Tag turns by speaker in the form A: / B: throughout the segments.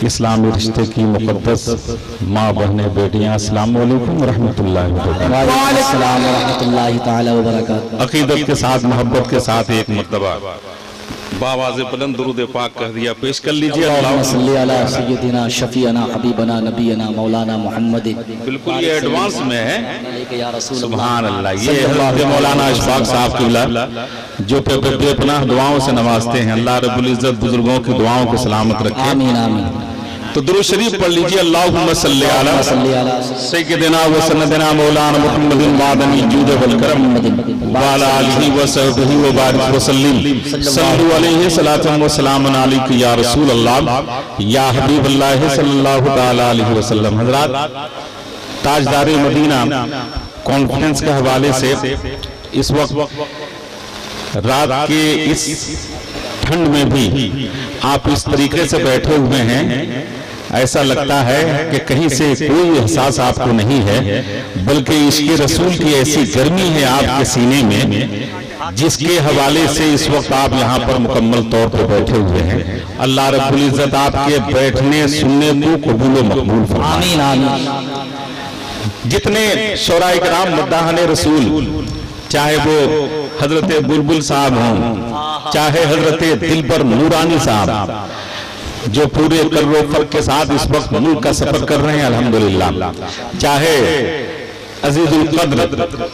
A: इस्लामी रिश्ते की मुक़द्दस माँ बहने बेटियाँ, अस्सलाम वालेकुम रहमतुल्लाहि व बरकातहू। अकीदत के साथ, मोहब्बत के साथ एक मर्तबा बावाज़े बुलंद दुरूद पाक कह दिया, पेश कर लीजिए। अल्लाहुम्मा सल्ली अला सय्यदिना शफीअना हबीबना नबीना मौलाना मोहम्मद। बिल्कुल ये एडवांस में है। सुभान अल्लाह। ये हज़रत मौलाना इशफाक साहब क़िबला जो बेपनाह दुआओं से नवाजते हैं। अल्लाह रब्बुल इज़्ज़त बुजुर्गों की दुआओं को सलामत रखे। आमीन आमीन। तो दुरूद शरीफ पढ़ लीजिए। अल्लाहुम्मा सल्ली अला सय्यदिना व सन्नदिना मौलाना मुहम्मदिन वादनी जूद वल करम व अला आलिहि व सहबिहि व बारिक व सल्लिम सल्लल्लाहु अलैहि सलातन व सलामन अलैका या रसूल अल्लाह या हबीब अल्लाह सल्लल्लाहु तआला अलैहि वसल्लम। हज़रात, ताजदार मदीना कॉन्फ्रेंस के हवाले से इस वक्त रात के इस ठंड में भी आप इस तरीके से बैठे हुए हैं, ऐसा लगता है कि कहीं से कोई एहसास आपको नहीं है, बल्कि इसके रसूल की ऐसी गर्मी है आपके सीने में, जिसके हवाले से इस वक्त आप यहाँ पर मुकम्मल तौर पर बैठे हुए हैं। अल्लाह रब्बुल इज़्ज़त आपके बैठने सुनने को कबूल व मकबूल फरमाए। आमीन। जितने शोराए किराम मद्दाहने रसूल, चाहे वो हजरत बुलबुल साहब हों, चाहे हजरत दिलबर नूरानी साहब, जो पूरे कर्रो फर्क के साथ इस वक्त मुल्क का सफर कर रहे हैं अल्हम्दुलिल्लाह, चाहे अजीजुल कद्र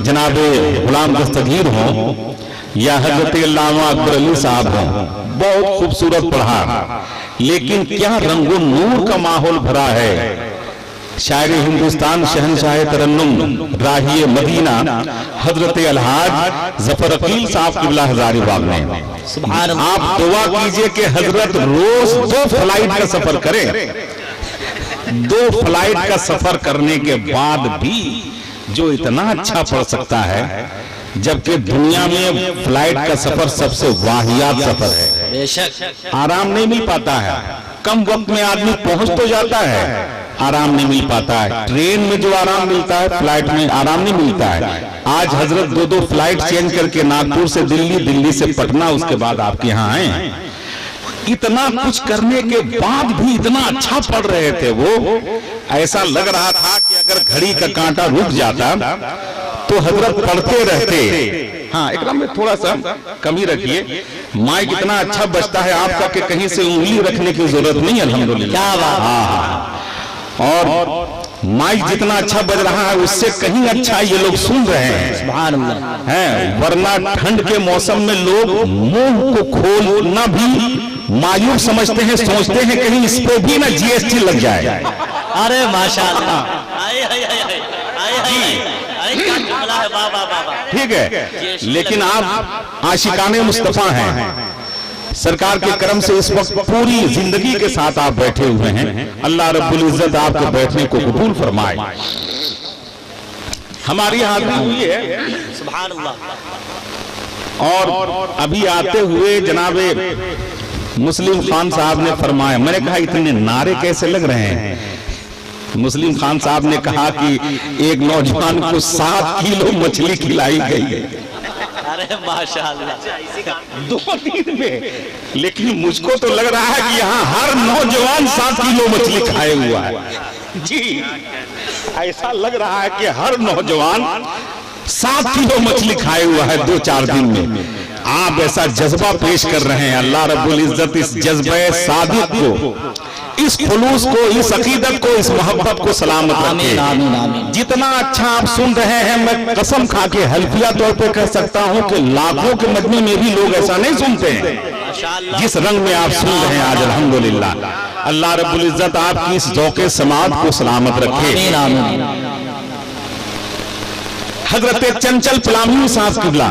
A: जनाबे गुलाम दस्तगीर हों या हजरत अल्लामा अकबर अली साहब हों, बहुत खूबसूरत पढ़ा, लेकिन क्या रंगो नूर का माहौल भरा है। शायर हिंदुस्तान, शहनशाह तरन्नुम, राही मदीना हजरत अलहाज जफर अकील साहब क़िबला हज़ारीबाग में। आप दुआ कीजिए कि हजरत रोज 2 फ्लाइट का सफर करें। 2 फ्लाइट का सफर करने के बाद भी जो इतना अच्छा पढ़ सकता है, जबकि दुनिया में फ्लाइट का सफर सबसे वाहियात सफर है। बेशक आराम नहीं मिल पाता है, कम वक्त में आदमी पहुंच तो जाता है, आराम नहीं मिल पाता है। ट्रेन में जो आराम मिलता है, फ्लाइट में आराम नहीं मिलता है। आज हजरत 2 फ्लाइट चेंज करके नागपुर से दिल्ली, दिल्ली से पटना, उसके बाद आपके यहाँ आए। इतना कुछ करने के बाद भी इतना अच्छा पढ़ रहे थे वो, ऐसा लग रहा था कि अगर घड़ी का कांटा रुक जाता तो हजरत पढ़ते रहते। हाँ, एकदम में थोड़ा सा कमी रखिए। माइक इतना अच्छा बजता है आपका कि कहीं से उंगली रखने की जरूरत नहीं, अल्हम्दुलिल्लाह। हाँ, और माइक जितना अच्छा बज रहा है उससे कहीं अच्छा ये लोग सुन रहे हैं। सुभान अल्लाह। हैं, वरना ठंड के मौसम में लोग मुंह को खोलना भी मायूस समझते हैं, सोचते हैं कहीं इस पे भी ना जीएसटी लग जाए।
B: अरे माशाअल्लाह,
A: ठीक है, लेकिन आप आशिकाने मुस्तफा हैं। सरकार के करम से इस वक्त पूरी जिंदगी के साथ आप बैठे हुए हैं। अल्लाह रब्बुल इज़्ज़त आपके बैठने को कबूल फरमाए। हमारी हाजिरी हुई है,
B: सुभान अल्लाह।
A: और अभी आते हुए जनाबे मुस्लिम खान साहब ने फरमाया, मैंने कहा इतने नारे कैसे लग रहे हैं। मुस्लिम खान साहब ने कहा कि एक नौजवान को 7 किलो मछली खिलाई गई है।
B: अरे माशाअल्लाह,
A: 2 दिन में। लेकिन मुझको तो लग रहा है कि यहाँ हर नौजवान 7 किलो मछली खाए हुआ है। जी, ऐसा लग रहा है कि हर नौजवान 7 किलो मछली खाए हुआ है 2-4 दिन में। आप ऐसा जज्बा पेश कर रहे हैं। अल्लाह रब्बुल इज़्ज़त इस जज्बे सादिक को, इस खुलूस को, इस अकीदत को, इस मोहब्बत को सलामत रखे। जितना अच्छा आप सुन रहे हैं, मैं कसम खा के हल्फिया तौर पे कह सकता हूं कि लाखों के मजमे में भी लोग ऐसा नहीं सुनते हैं जिस रंग में आप सुन रहे हैं आज, अल्हम्दुलिल्लाह। अल्लाह रब्बुल इज़्ज़त आपकी इस ज़ौक़े समात को सलामत रखे। हजरत चंचल पलामू साहब क़िबला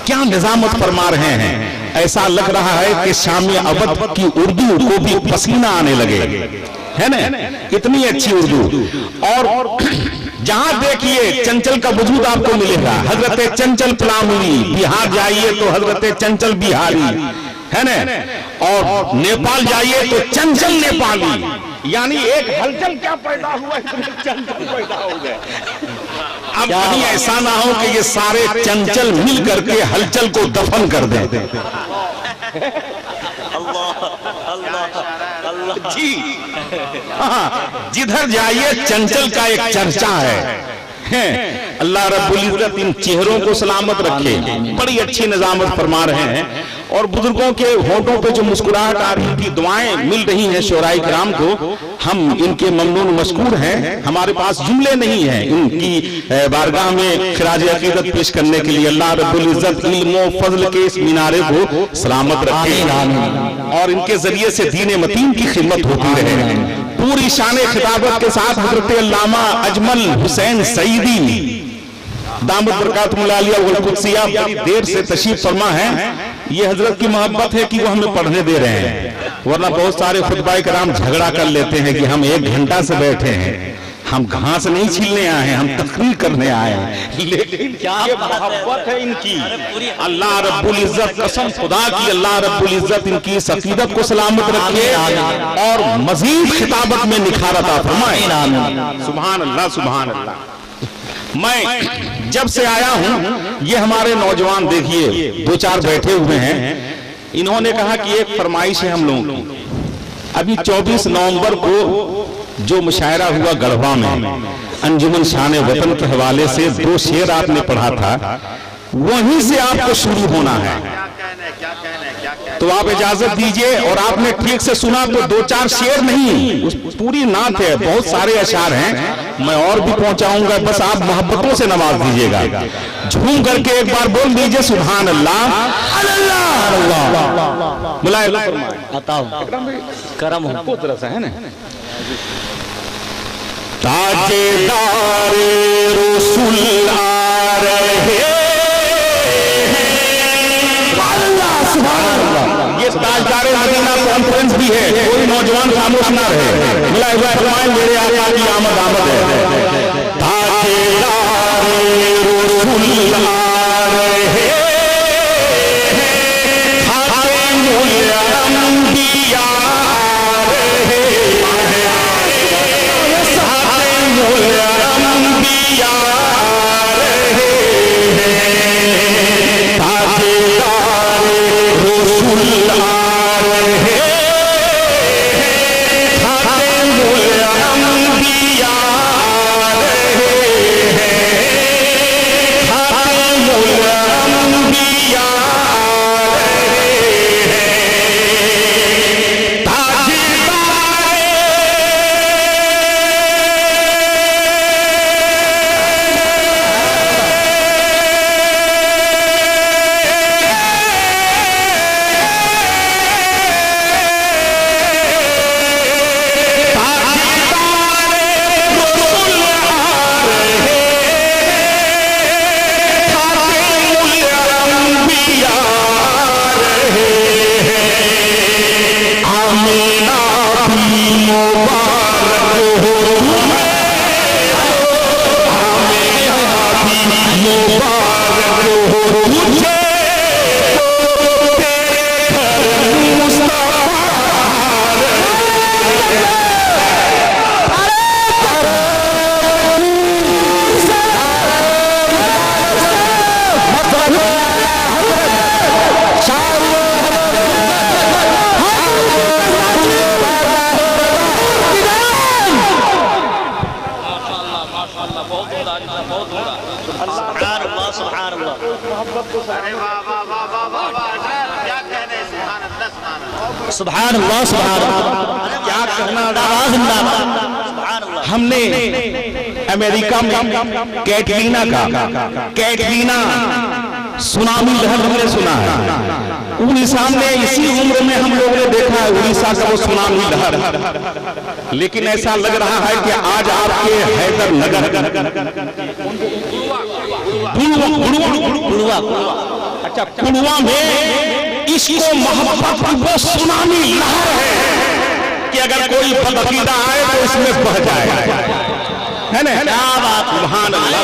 A: क्या निजामत फरमा रहे हैं। ऐसा लग रहा है कि शामी अवध की उर्दू को भी पसीना आने लगे, है ना, इतनी अच्छी उर्दू। और जहां देखिए चंचल का वजूद आपको मिलेगा। हजरत चंचल पलामूनी, बिहार जाइए तो हजरत चंचल बिहारी, है ना, और नेपाल जाइए तो चंचल नेपाली। यानी एक हलचल क्या पैदा हुआ, चंचल पैदा हो गए। अब कहीं ऐसा ना हो कि ये सारे चंचल मिल करके हलचल को दफन कर दें।
B: अल्लाह अल्लाह अल्लाह।
A: जी हाँ, जिधर जाइए चंचल का एक चर्चा है। अल्लाह रब्बुल इज्जत इन चेहरों को सलामत रखे। बड़ी अच्छी निजामत फरमा रहे हैं और बुजुर्गों के होठों पे जो मुस्कुराहट आ रही की दुआएं मिल रही हैं शोराई कराम को, हम इनके ममनून मशकूर हैं। हमारे पास जुमले नहीं है इनकी बारगाह में खिराज अकीदत पेश करने के लिए। अल्लाह रब्बुल इज्जत इल्म व फजल के इस मीनारे को सलामत रखे और इनके जरिए से दीन मतीन की खिदमत होती रहे। पूरी शान खिताबत के साथ हजरत अल्लामा अजमल हुसैन सईदी दामद बरकातुहुल आलिया वल कुद्सिया बड़ी देर से तशरीफ फरमा है। ये हजरत की मोहब्बत है कि वो हमें पढ़ने दे रहे हैं, वरना बहुत सारे खुतबाए कराम झगड़ा कर लेते हैं कि हम 1 घंटा से बैठे हैं। हम घास नहीं छीलने आए हैं, हम तकरीर करने आए हैं। लेकिन क्या मोहब्बत है इनकी। अल्लाह रब्बुल इज्जत, कसम खुदा की, अल्लाह रब्बुल इज्जत इनकी अकीदत को सलामत रखे और मजीद खिताबत में निखार अता फरमाए। सुभान अल्लाह, सुभान अल्लाह। मैं जब से आया हूं, ये हमारे नौजवान देखिए 2-4 बैठे हुए हैं। इन्होंने कहा कि एक फरमाइश है हम लोगों की। अभी 24 नवंबर को जो मुशायरा हुआ गढ़वा में अंजुमन शान वतन के हवाले से 2 शेर आपने पढ़ा था, वहीं से आपको शुरू होना है। तो आप इजाजत दीजिए। और आपने ठीक से सुना तो 2-4 शेर नहीं, उस पूरी नात है, बहुत सारे अशार हैं, मैं और भी पहुंचाऊंगा। बस आप मोहब्बतों से नवाज दीजिएगा। झूम करके एक बार बोल दीजिए सुभान अल्लाह अल्लाह।
B: करम हो
A: तरह से है ना। ताजेदारे रसूल आ रहे हैं। ये ताजदारे मदीना कॉन्फ्रेंस भी है, कोई नौजवान खामोश ना रहे। मिला हुआ फरमाए मेरे आका की आमद आमद है। ताजेदारे रसूल आ रहे हैं, खातिमुल अंबिया
B: सुभान अल्लाह, सुभान अल्लाह।
A: क्या कहना।
B: सुभान अल्लाह।
A: हमने अमेरिका में कैटरीना सुनामी लहर हमने सुना है। उड़ीसा में इसी उम्र में हम लोगों ने देखा है उड़ीसा का वो सुनामी लहर। लेकिन ऐसा लग रहा है कि आज आपके हैदर नगर अच्छा कुड़वा में इसको मोहब्बत की वो सुनामी लहर है कि अगर कोई बदअकीदा आए तो इसमें बह जाए, है ना। क्या बात, सुभान अल्लाह।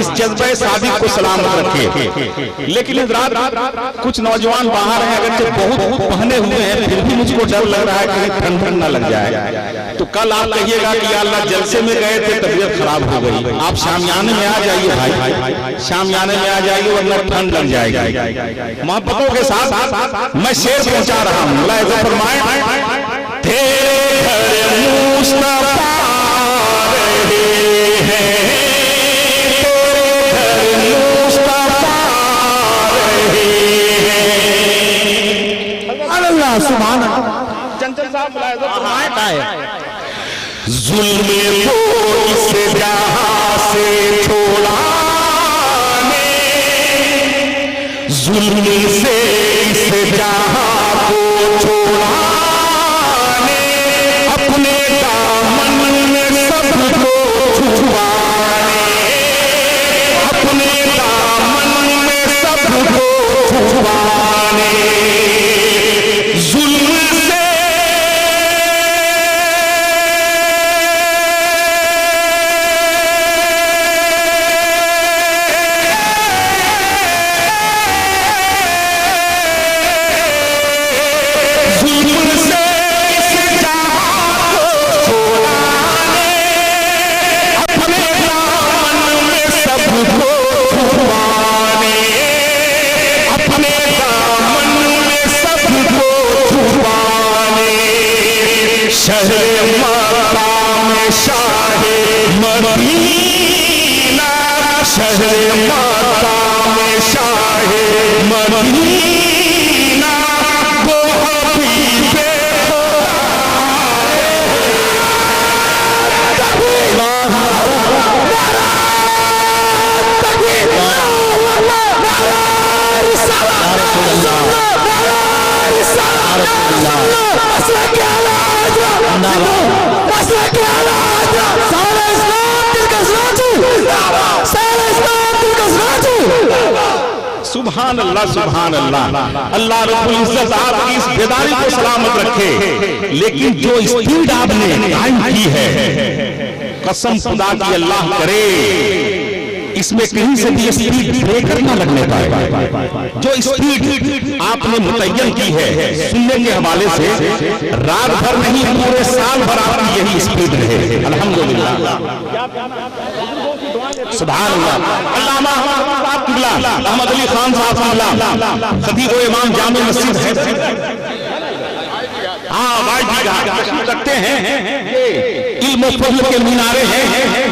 A: इस जज्बे सादिक को सलामत रखे। लेकिन इस रात कुछ नौजवान बाहर हैं, अगर बहुत पहने हुए हैं, फिर भी मुझको डर लग रहा है कहीं ठंड न लग जाए। तो कल आप कहिएगा कि या अल्लाह जलसे में गए थे तबीयत खराब हो गई, आप शामियाने में आ जाइए भाई, शामियाने में आ जाइए वरना ठंड लग जाएगी। मोहब्बतों के साथ मैं शेर पहुंचा रहा हूं। मुलाहिजा फरमाएं, तेरे घर मुस्तफा रहे हैं, तेरे घर मुस्तफा रहे हैं।
B: अल्लाह सुभान अल्लाह।
A: चंचल साहब मुलाहिजा
B: आता है
A: जुल्म को इस जहां से छोड़ा ने, जुल्म से इस जहां को छोड़ा ने, अपने दामन में सबको छुपाने, अपने दामन में सबको छुपाने, जुल्म से शहर मक्का में शाहे मदीना, शहर मक्का में शाहे मदीना, वो हबीबे सुभान अल्लाह, सुभान अल्लाह। अल्लाह रब्बुल इज्जत आपकी इस बेदारी को सलामत रखे। लेकिन जो स्पीड आपने कायम की है, कसम खुदा की अल्लाह करे इसमें कहीं से भी स्पीड ब्रेकर ना लगने पाए। जो स्पीड आपने मुतय्यन की है सुनने के हवाले से, रात भर नहीं पूरे साल भर आपकी यही स्पीड रहे। अल्हम्दुलिल्लाह, सुभान अल्लाह। अल्लामा अहमद अली खान साहब खतीब व इमाम जामे मस्जिद है, हाँ भाई रखते हैं, इल्म फज़्ल के मीनारे हैं,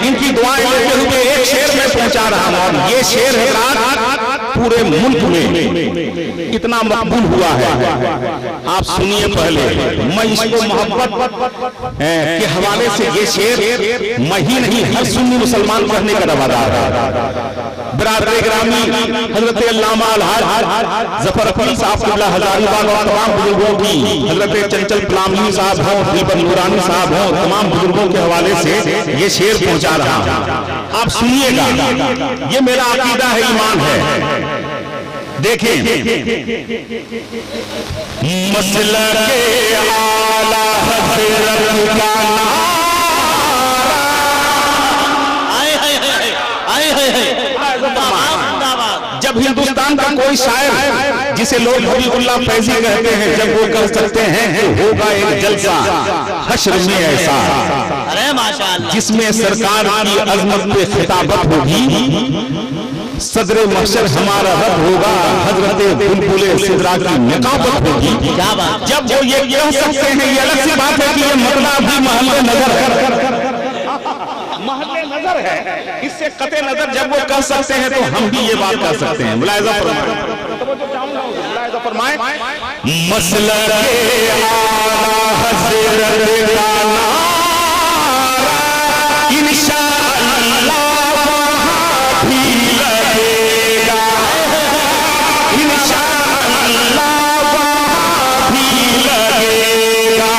A: इनकी दुआएं लेते हुए एक शेर में पहुंचा रहा हूं। ये शेर है रात पूरे मुल्क में इतना मकबूल हुआ है। आप सुनिए पहले, मैं इसको मोहब्बत के हवाले से ये शेर मैं ही नहीं हर सुन्नी मुसलमान पढ़ने का रवादार है। बिरादर ग्रामी हजरत अल्लामा अलहाज जफर अकील साहब क़िबला हज़ारीबाग और तमाम बुजुर्गों की, हजरत चंचल प्लामनी साहब हों, दिलबर नूरानी साहब हों, तमाम बुजुर्गों के हवाले से ये शेर पहुंचा रहा हूं। आप सुनिएगा, ये मेरा अकीदा है, ईमान है। देखें, मसलके आला हज़रत का जब हिंदुस्तान का कोई शायर जिसे लोग हबीबुल्लाह फैजी कहते हैं, जब वो कर सकते हैं तो होगा एक जलसा हश्र में ऐसा,
B: अरे माशाअल्लाह,
A: जिसमें सरकार की अजमत पे खिताबत होगी, सदरे महशर हमारा रब होगा, हजरत बुलबुले सिदरा की निकाबत होगी।
B: क्या बात।
A: जब वो ये कह सकते हैं, ये अलग सी बात है कि ये मतलब भी महल्ले नजर है, महल्ले नजर है, इससे कते नजर जब वो कह सकते हैं तो हम भी ये बात कर सकते हैं। मुलाहिजा फरमाएं, मसलके आला हज़रत का नारा इंशाअल्लाह वहाँ भी लगेगा, इंशाअल्लाह वहाँ भी लगेगा।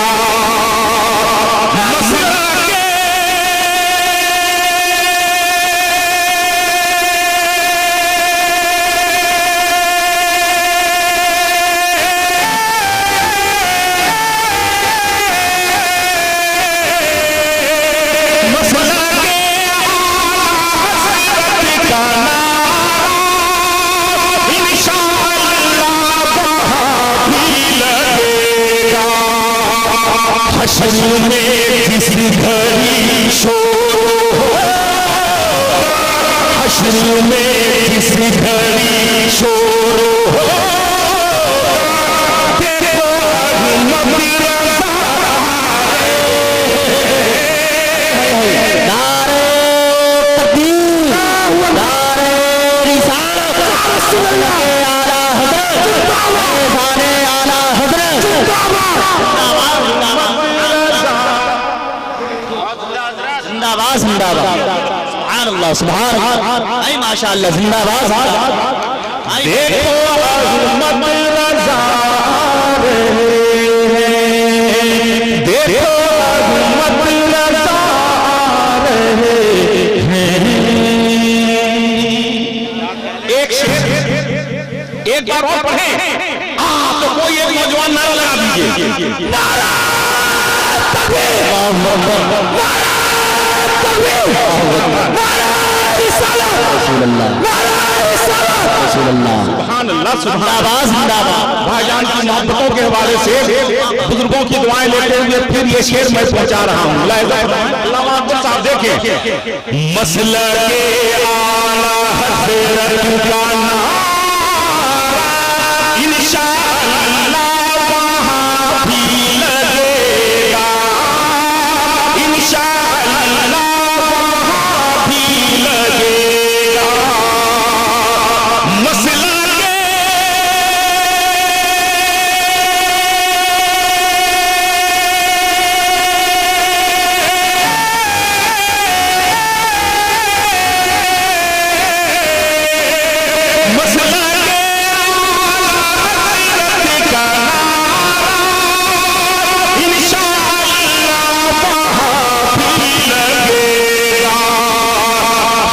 A: हश्र में जिस घड़ी शोर हो, हश्र में जिस घड़ी शोर हो,
B: जिंदाबाद सुभान अल्लाह ऐ माशाअल्लाह जिंदाबाद।
A: देखो अहमद रज़ा रहे हैं, देखो अहमद रज़ा रहे हैं। एक शेर एक बार और पढ़े तो कोई एक नौजवान नारा लगा दीजिए, नारा तकबीर, भाईजान की मोहब्बतों के हवाले से बुजुर्गों की दुआएं लेते हुए फिर ये शेर मैं पहुंचा रहा हूँ। अल्लाह साहब देखें, मसला के आला हज़रत का नारा इंशाअल्लाह वहाँ भी लगेगा, इंशाअल्लाह वहाँ भी लगेगा। मसला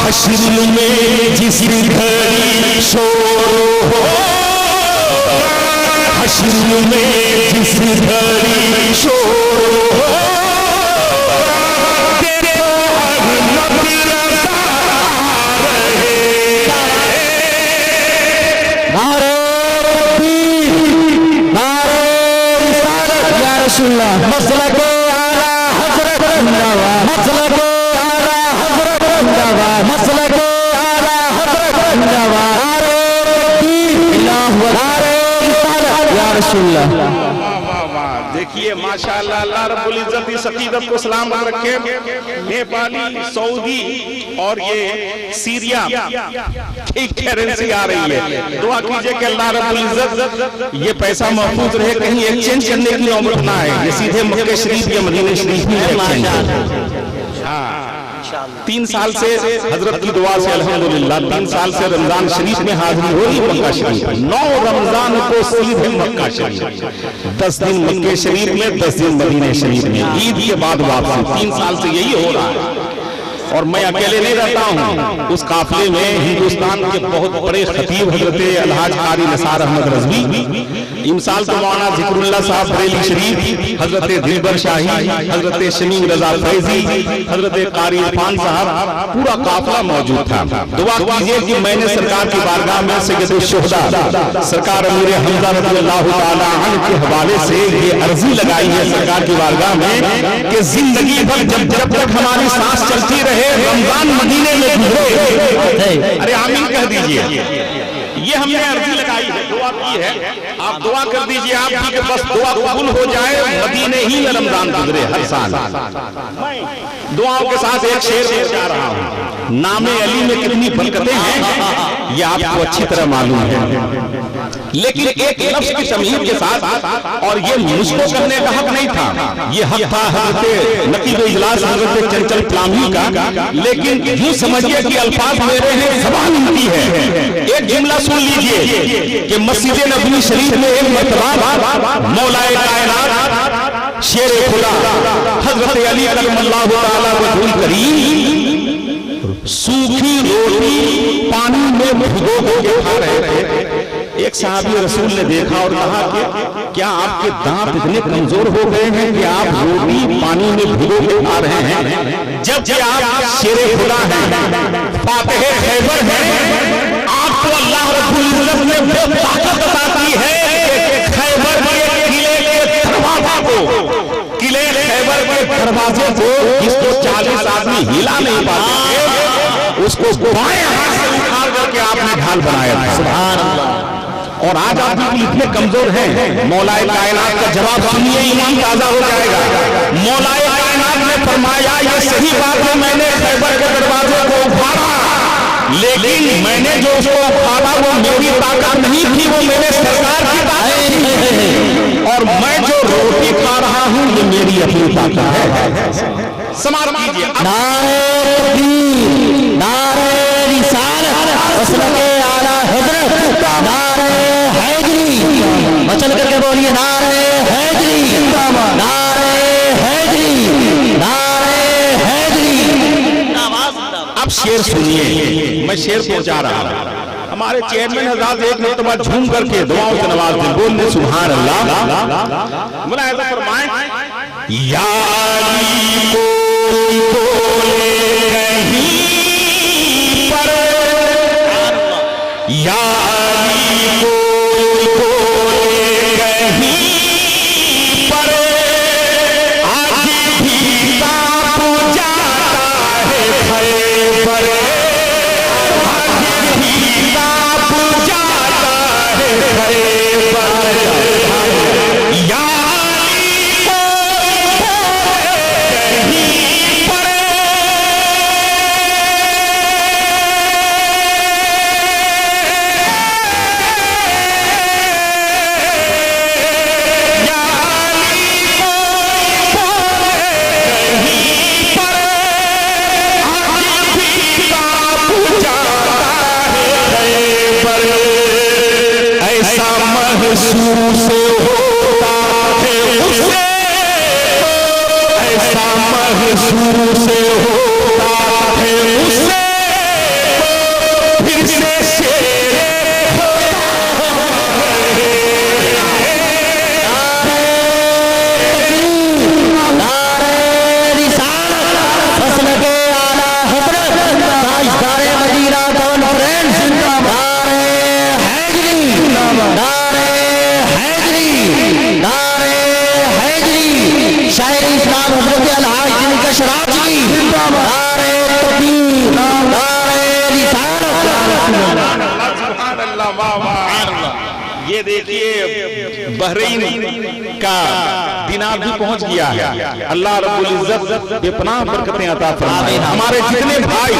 A: हश्र में जिस घड़ी शोर हो, हश्र में जिस घड़ी शोर हो, तेरे अहमद रज़ा रहेगा।
B: नारे तकबीर, नारे रिसालत या रसूलल्लाह, मसलक आला हज़रत जिंदाबाद, मसलक आला हज़रत जिंदाबाद, मसलक आला हज़रत जिंदाबाद, नारे तकबीर, अल्लाहु नारे रिसालत या रसूलल्लाह।
A: देखिए माशाअल्लाह, अल्लाह रब्बुल इज्जत इस अकीदत को सलाम रखे। नेपाली, सऊदी और ये सीरिया की करेंसी आ रही है, दुआ कीजिए कि अल्लाह रब्बुल इज्जत ये पैसा महफूज रहे, कहीं एक्सचेंज करने की नौबत ना आए, ये सीधे मक्के शरीफ या मदीने शरीफ में एक्सचेंज। 3 साल से हजरत की दुआ से अल्हम्दुलिल्लाह 3 साल से रमजान शरीफ में हाजिरी हो रही मक्का शरीफ, 9 रमजान को सीधे मक्का शरीफ, 10 दिन मक्के शरीफ में, 10 दिन मदीने शरीफ में, ईद के बाद वापसी। 3 साल से यही हो रहा है और मैं अकेले नहीं रहता हूँ। उस काफिले में हिंदुस्तान के बहुत बड़े खतीब हजरत अलहाज कारी निसार अहमद रज़वी, इमसाल तो मौलाना ज़िक्रुल्लाह साहब बरेली शरीफ, हजरत दिलबर शाही, हजरत शमीम रजा फैजी, हजरत कारी इरफान साहब, पूरा काफिला मौजूद था। दुआ कीजिए कि मैंने सरकार की बारगाह में सैयद शुहदा सरकार अमीर हमजा रज़ियल्लाहु ताला अन्हु के हवाले से ये अर्जी लगाई है सरकार की बारगाह में कि जिंदगी भर जब तक हमारी सांस चलती रहे रमजान मदीने में गुजरे। अरे आमीन कह दीजिए। ये हमने अर्जी लगाई है, दुआ की है, आप दुआ कर दीजिए आपकी कि बस दुआ कबूल हो जाए, मदीने ही में रमजान गुजरे हर साल। दुआओं के साथ एक शेर में जा रहा हूँ। नामे अली में कितनी बरकतें हैं ये आपको अच्छी तरह मालूम है, लेकिन एक लफ्ज की तमीज के साथ, और ये मुझको करने का हक नहीं था, ये हक था हजरत नकीब इजलास हजरत चंचल इस्लामी का, लेकिन यूं समझिए कि अल्फाज मेरे हैं, ज़बान उनकी है। एक जुमला सुन लीजिए कि मस्जिद नबवी शरीफ में एक मरतबा मौलाए कायनात शेर खुदा हजरत अली करमल्लाहु ताला वजहुल करीम सूखी रोटी पानी में भिगो के खा रहे थे। एक साहबी रसूल ने देखा और कहा कि क्या आपके दांत इतने कमजोर हो गए हैं कि आप रोटी पानी में भिगो के खा रहे हैं, जबकि आप शेरे खुदा हैं, फातिहे खैबर हैं। आपको अल्लाह रब्बुल इज्जत ने वो ताकत बताती है कि खैबर के किले के दरवाजा को, किले के दरवाजे को जिसको 40 आदमी हिला नहीं पाते उसको बाएं हाथ से उखाड़ करके आपने ढाल बनाया था। सुभान अल्लाह। और आज आप बिल्कुल इतने कमजोर हैं, मौलाए कायनात का जवाब सुनिए, ईमान ताजा हो जाएगा। मौलाए कायनात ने फरमाया ये सही बात है, मैंने खैबर के दरवाजे को उखाड़ा, लेकिन मैंने जो उसको उखाड़ा वो मेरी ताकत नहीं थी, वो मेरे सरकार की ताकत थी। और मैं जो रोटी खा रहा हूं ये मेरी अपनी ताकत है। समाज कीजिए।
B: नारे तकबीर, नारे रिसालत, मसलके आला हजरत, नारे हैदरी, मचल करके बोलिए नारे हैदरी, नारे हैदरी, नारे हैदरी।
A: अब शेर सुनिए, मैं शेर पहुंचा रहा हूं। हमारे चेयरमैन हज़रात एक मरतबा झूम करके दुआओं से नवाज दें, बोलने सुभान अल्लाह। बोला ऐसा फरमाएं, या अली कोई बोले कहीं पर, या अली कोई बोले कहीं पर, आज भी कांप जाता है खैबर, आज भी कांप जाता है खैबर, या महसूस होता है उसे, ऐसा महसूस होता है उसे, फिर से शेर
B: नारे रिसालत, मसलके आला हजरत, ताजदारे मदीना कॉन्फ्रेंस, नारे हैदरी, नारे हैदरी, नारे हैदरी, शायर इस्लाम हजरत अलहाज जिनका शराजी, नारे तकबीर, नारे रिसालत।
A: ये देखिए बहरीन का दिनार भी पहुंच गया है। अल्लाह रब्बुल इज्जत बेपनाह बरकतें अता फरमाए। हमारे जितने भाई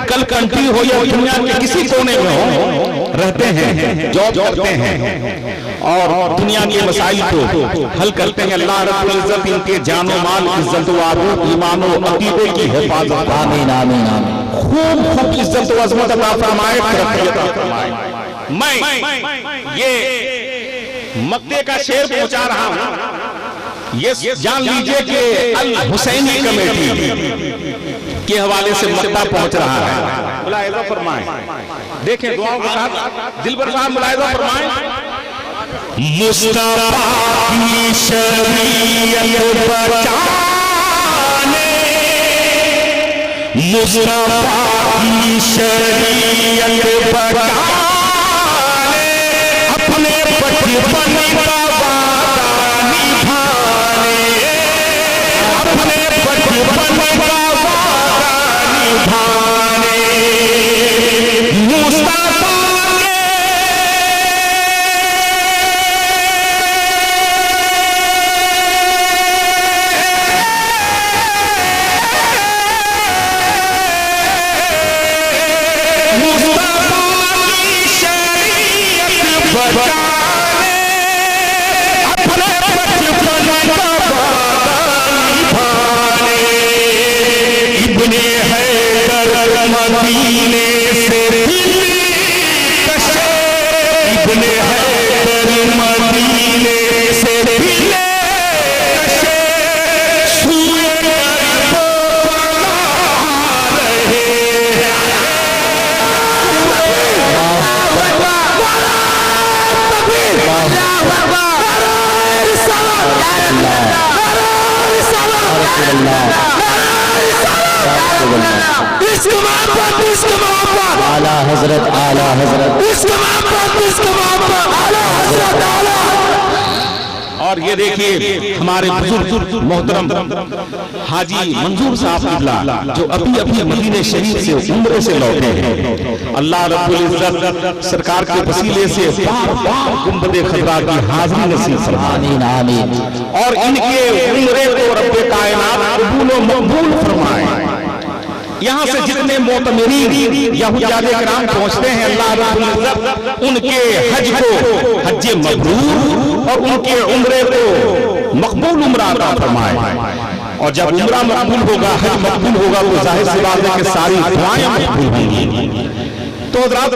A: कल कंट्री हो या दुनिया के किसी कोने में हो रहते हैं, जॉब करते हैं और दुनिया के मसाइल को हल करते हैं, अल्लाह रब्बुल इज्जत इनके जानो माल, इज्जत व आबरू, ईमान व अकीदे की हिफाजत,
B: आमीन आमीन आमीन,
A: खूब खूब इज्जत व अजमत अता फरमाए, तरक्की अता फरमाए। मैं ये मक्के का शेर पहुंचा रहा हूं, ये जान लीजिए कि अल हुसैनी कमेटी के हवाले से मक्का पहुंच रहा है। मुलाहिजा फरमाएं, देखें दुआओं के साथ दिलबर साहब मुलाहिजा फरमाएं। मुस्तफा की शरीयत बचाने, मुस्तफा की शरीयत बचाने, अपने बचपन का वादा निभाने, अपने बचपन का वादा निभाने, मुस्तफा बचाने, अपने बचपन का वादा निभाने, इब्ने हैदर मदीने से दिल्ली कशे, इब्ने हैदर मदीने से दिल्ली कशे, सूए को बना रहे हैं।
B: आला हजरत, आला हजरत,
A: और ये देखिए हमारे बुजुर्ग मोहतरम हाजी मंजूर साहब किबला जो अभी मदीने शरीफ से उम्रे से लौटे हैं, अल्लाह रब्बुल इज्जत सरकार के वसीले से बार-बार गुंबदे खजरा की हाजिरी नसीब फरमाए, आमीन। और इनके उम्रे को रब्बे कायनात कबूल व मकबूल फरमाए। यहाँ से जितने मोतमिरीन या हुज्जाजे किराम पहुंचते हैं, अल्लाह रब्बुल इज्जत उनके हज को हज मबरूर और उनके उम्रे को मकबूल उम्रा अता फरमाए। और जब उम्रा मकबूल होगा, हज मकबूल होगा, तो जाहिर सी बात है कि सारी दुआएं मकबूल होंगी। तो रात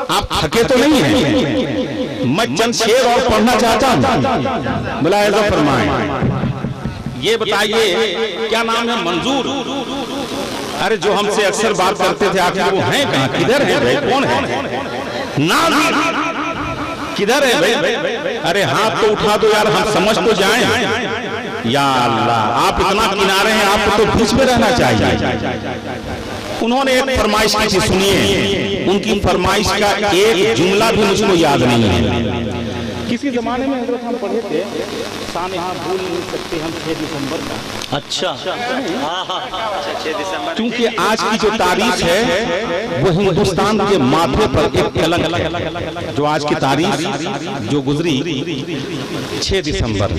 A: आप थके तो नहीं हैं? मैं चंद शेर और पढ़ना चाहता हूं, मुलाहिजा फरमाएं। ये बताइए क्या नाम है? मंजूर। अरे जो हमसे अक्सर बात करते थे, आखिर वो हैं कहाँ? किधर है भाई? कौन है? नाम किधर है भाई? अरे हाथ तो उठा दो यार, हम समझ तो जाएं। या अल्लाह, आप इतना किनारे हैं, आपको तो बीच में रहना चाहिए। उन्होंने एक फरमाइश की थी, सुनिए। उनकी फरमाइश का एक जुमला भी मुझको याद नहीं है। किसी जमाने में हजरत हम पढ़े थे, सानहा भूल नहीं सकते हम 6 दिसंबर का। अच्छा, 6 दिसंबर। क्योंकि आज की जो तारीख है वो हिंदुस्तान के माथे पर एक कलंक, जो आज की तारीख जो गुजरी 6 दिसंबर,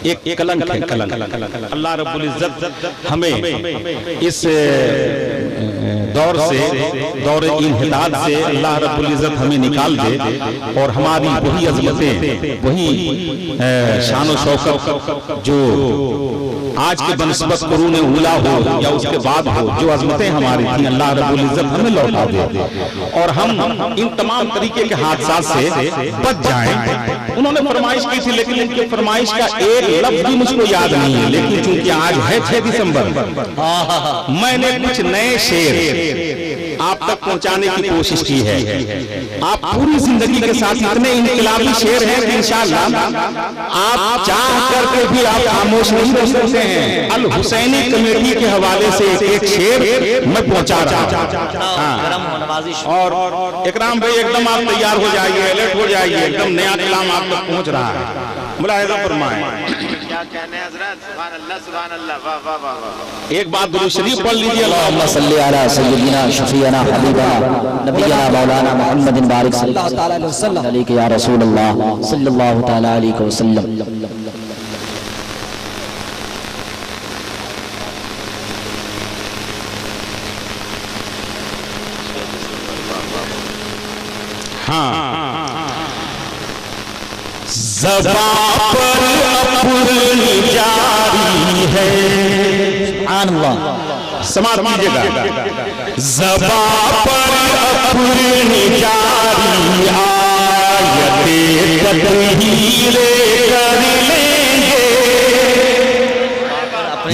A: एक कलंक है, कलंक। अल्लाह रब्बुल इज्जत हमें इस दौर से, दौर इन्हिदाद से अल्लाह रब्बुल इज्जत हमें निकाल दे और हमारी वही अजमतें, वही शान और शौकत जो आज के बनस्बत कुरून उला हो या उसके बाद हो, जो अजमतें हमारी थी, अल्लाह रब्बुल इज्जत हमें लौटा दे और हम इन तमाम तरीके के हादसात से बच जाएं। उन्होंने फरमाइश की थी, लेकिन उनकी फरमाइश का एक लफ्ज भी मुझको याद नहीं है। लेकिन चूंकि आज है 6 दिसंबर, मैंने कुछ नए शेर आप तक पहुंचाने की कोशिश की है। आप पूरी जिंदगी के साथ इतने इनकलाबी शेर हैं कि इंशाअल्लाह आप चाह करके भी आप खामोश नहीं रह सकते हैं। अल हुसैनी कमेटी के हवाले से एक शेर मैं पहुंचा रहा हूं। और इकराम भाई एकदम आप तैयार हो जाइए, अलर्ट हो जाइए, एकदम नया कलाम आप तक पहुंच रहा है। मुलाहिजा फरमाएं। क्या कहने हज़रत? सुभान अल्लाह, सुभान अल्लाह, वाह वाह वाह। एक बात दुरूद शरीफ पढ़ लीजिए।
B: अल्लाहुम्मा सल्ली अला सय्यिदिना शफीअना हबीबना नबियना मौलाना मुहम्मदिन बारिक सल्लल्लाहु तआला अलैहि वसल्लम अलैहि या रसूल अल्लाह सल्लल्लाहु तआला अलैहि वसल्लम।
A: ज़बां पर अपनी जारी है,
B: सुभान अल्लाह,
A: समात कीजिएगा। ज़बां पर अपनी जारी आयते तत्हीरे कर लेंगे।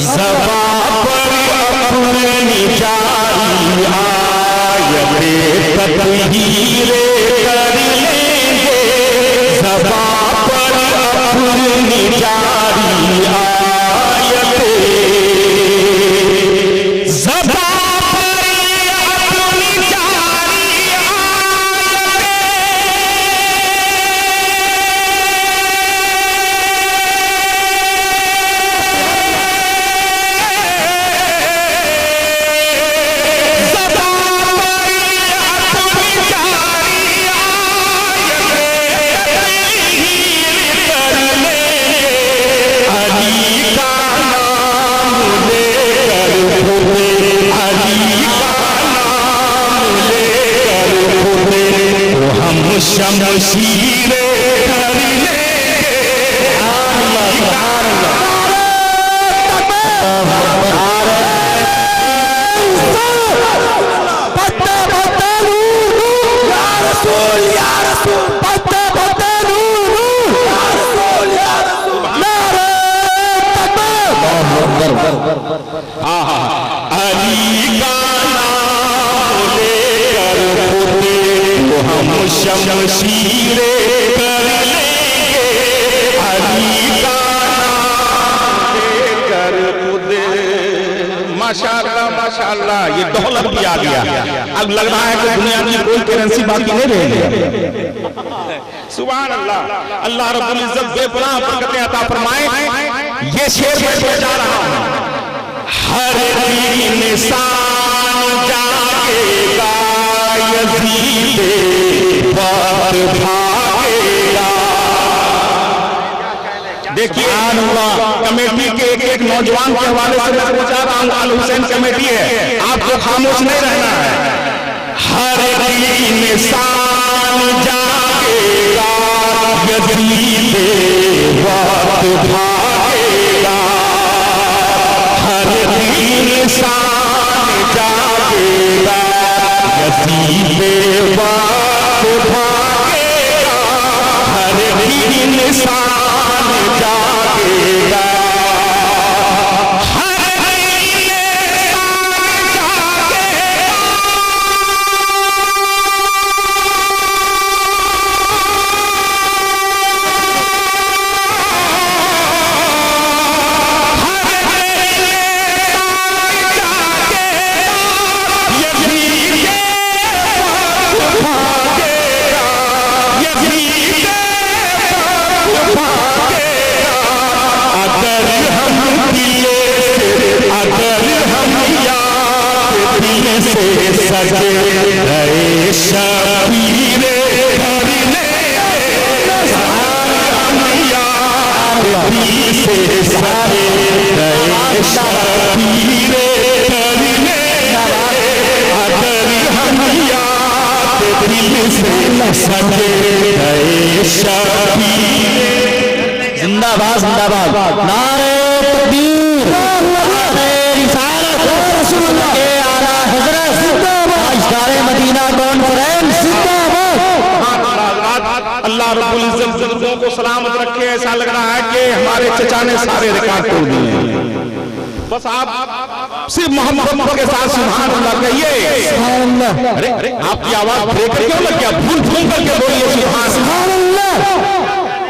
A: ज़बां पर अपनी जारी आयते तत्हीरे कर लेंगे। ज़बां अपनी जारी आयते, ज़बां पर अपनी जारी आयते, शमशीरे कर लेंगे। अली का नाम लेकर तो हम शमशीरे कर लेंगे। अली का नाम लेकर खुद। माशाअल्लाह माशाअल्लाह, ये दौलत भी आ गया। अब लग रहा है कि दुनिया की कोई करेंसी बाकी नहीं रह गई। सुभान अल्लाह। अल्लाह रब्बुल इज्जत बेपनाह बरकतें अता फरमाए। ये शेर मैं जा रहा हूं। हर इंसान जागेगा यजीद पर भागेगा। देखिए कमेटी के एक नौजवान के हवाले से मैं पूछा रहा हूं। अल हुसैन कमेटी है, आपको खामोश नहीं रहना है। हर इंसान जागेगा यजीद पर भागेगा। हर इंसान जागेगा यजीद पर भागेगा। हर इंसान जागेगा। सजे रहे शबीरे करने से सजे रहे शबीरे करने। अगर हम याद दिल से सजे रहे शबीरे।
B: जिंदाबाद जिंदाबाद। नारे तकबीर, नारे रिसालत, रसूलुल्लाह के आला हजरत जिंदाबाद। इश्कारे मदीना कॉन्फ्रेंस जिंदाबाद।
A: अल्लाह रब्बुल इज्जत बुजुर्गों को सलामत रखे। ऐसा लग रहा है कि हमारे चचा ने सारे रिकॉर्ड तोड़ दिए हैं। बस आप सिर्फ मोहम्मद के साथ सुभान अल्लाह कहिए। अरे अरे आपकी आवाज ब्रेक क्यों लग गया? भूल भूल करके बोलिए सुभान अल्लाह।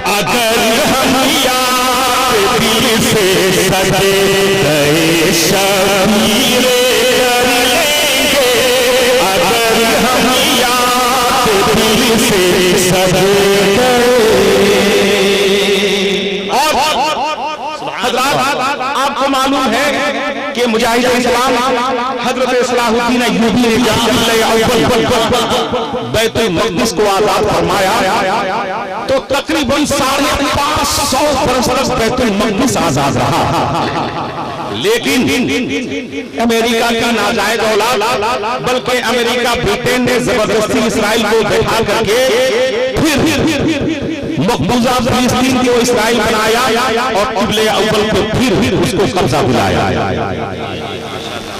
A: अगर हम याद दिल से सजे गए शबीरे कर लेंगे। अगर हम याद दिल से सजे गए। और आपको मालूम है कि मुजाहिद इस्लाम हजरत सलाहुद्दीन अय्यूबी ने बैतुल मक़दिस को आजाद फरमाया तो तकरीबन 550 वर्ष तक बैतुल मक़दिस आजाद रहा। लेकिन अमेरिका की नाजायज औलाद बल्कि अमेरिका ब्रिटेन ने जबरदस्ती इसराइल को बैठा करके फिर मकबूजा फिलिस्तीन को इसराइल बनाया और क़िबले अव्वल को फिर उसको कब्जा दिलाया।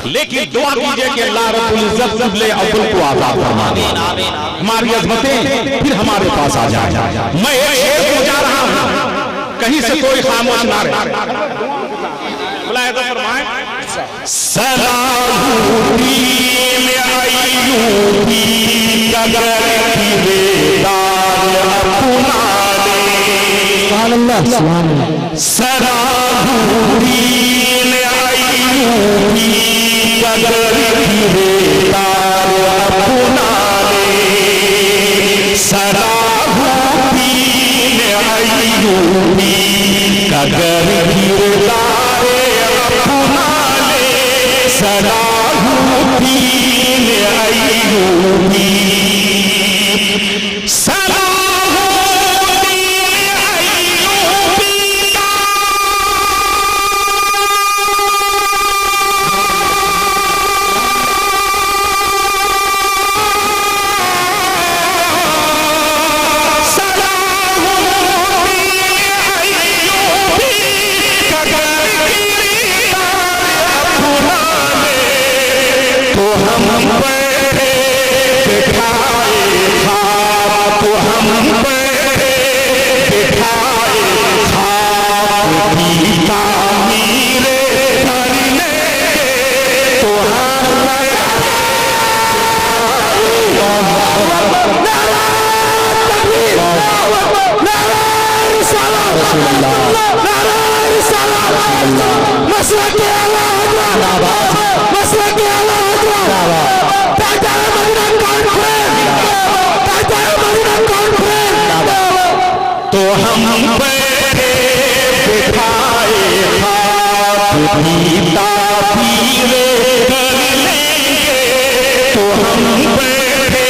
A: लेकिन दुआ कीजिए कि अल्लाह रब्बुल इज्जत क़िबले अव्वल को आजाद फरमा दे। हमारी अज़मतें फिर हमारे पास आ जाए। मैं एक शेर को जा रहा हूं, कहीं से कोई खामोश ना रहे। सलाहुद्दीन अय्यूबी कगर किरदार अपना ले।
B: सुभान अल्लाह सुभान अल्लाह।
A: सलाहुद्दीन अय्यूबी कगर किरदार अपना ले। सलाहुद्दीन अय्यूबी कगर किरदार अपना ले। सलाहुद्दीन अय्यूबी
B: भी ताबीर कर लेंगे तो हम बैठे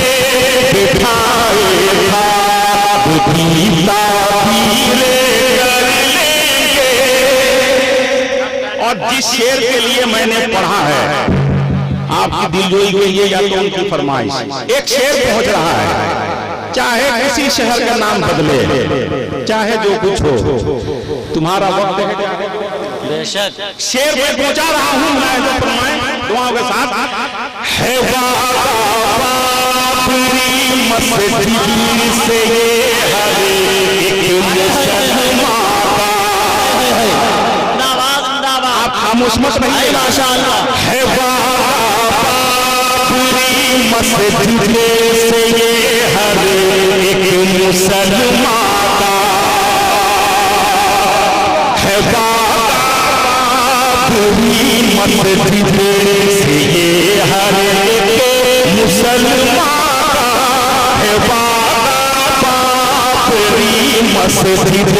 B: बिठाए ख्वाब भी ताबीर कर लेंगे।
A: और जिस शेर के लिए मैंने पढ़ा है आपकी दिलजोई के लिए या तो उनकी फरमाइश, एक शेर पहुंच रहा है, चाहे किसी शहर का नाम बदले, चाहे जो कुछ हो, तुम्हारा वक्त है बेशक। शेर पे पहुंचा रहा हूं मैं, जो फरमाएं दुआओं के साथ
B: है बाबरी मस्जिद से हर एक मुसलमान
A: आप खामोश मत रहिए माशाअल्लाह।
B: है बाबरी मस्जिद से हर एक मुसलमान का है बाबरी मस्जिद से हर एक मुसलमान का है बाबरी मस्जिद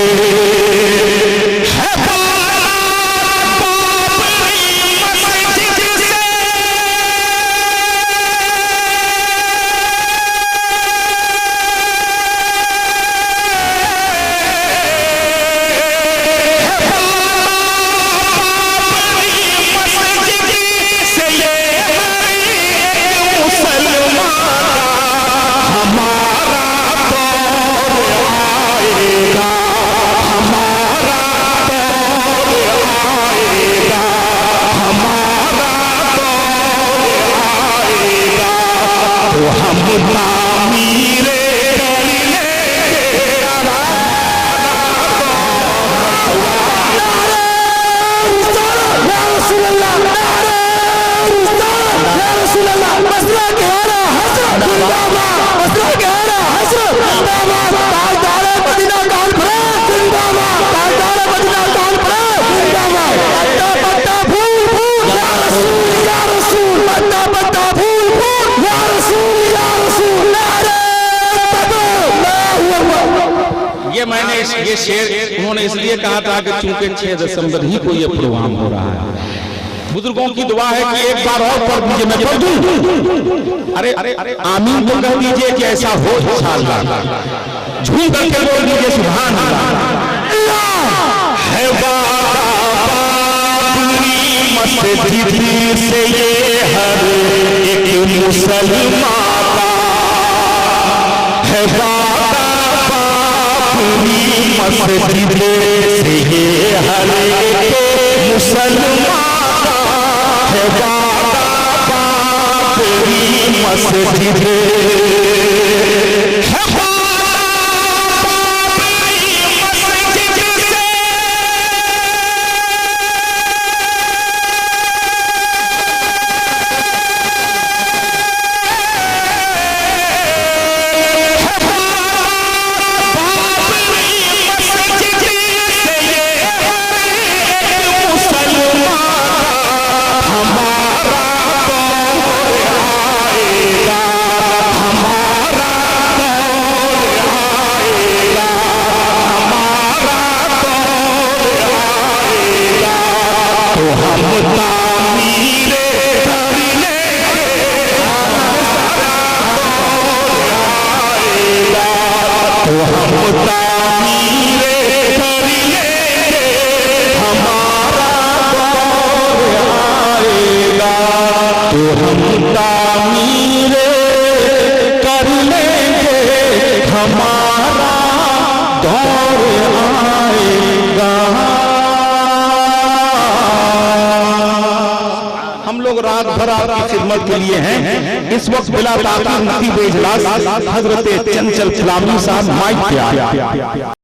A: ये शेर उन्होंने इसलिए कहा था कि चूंकि 6 दिसंबर ही को ये प्रोग्राम हो रहा है। बुजुर्गों की दुआ है कि एक बार और पढ़ दीजिए, मैं पढ़ दूं। अरे आमीन तो कह दीजिए कि ऐसा हो इंशाअल्लाह। झूम करके बोल दीजिए सुभान अल्लाह।
B: है बाबरी मस्जिद से ये हर एक मुसलमान का है बाबरी मस्जिद से ये हर एक मुसलमान का है बाबरी मस्जिद
A: रात भर आपकी खिदमत के लिए हैं। इस वक्त बिला ताक़ीद नकीब इजलास हजरत चंचल फलामी साहब माइक पे आए।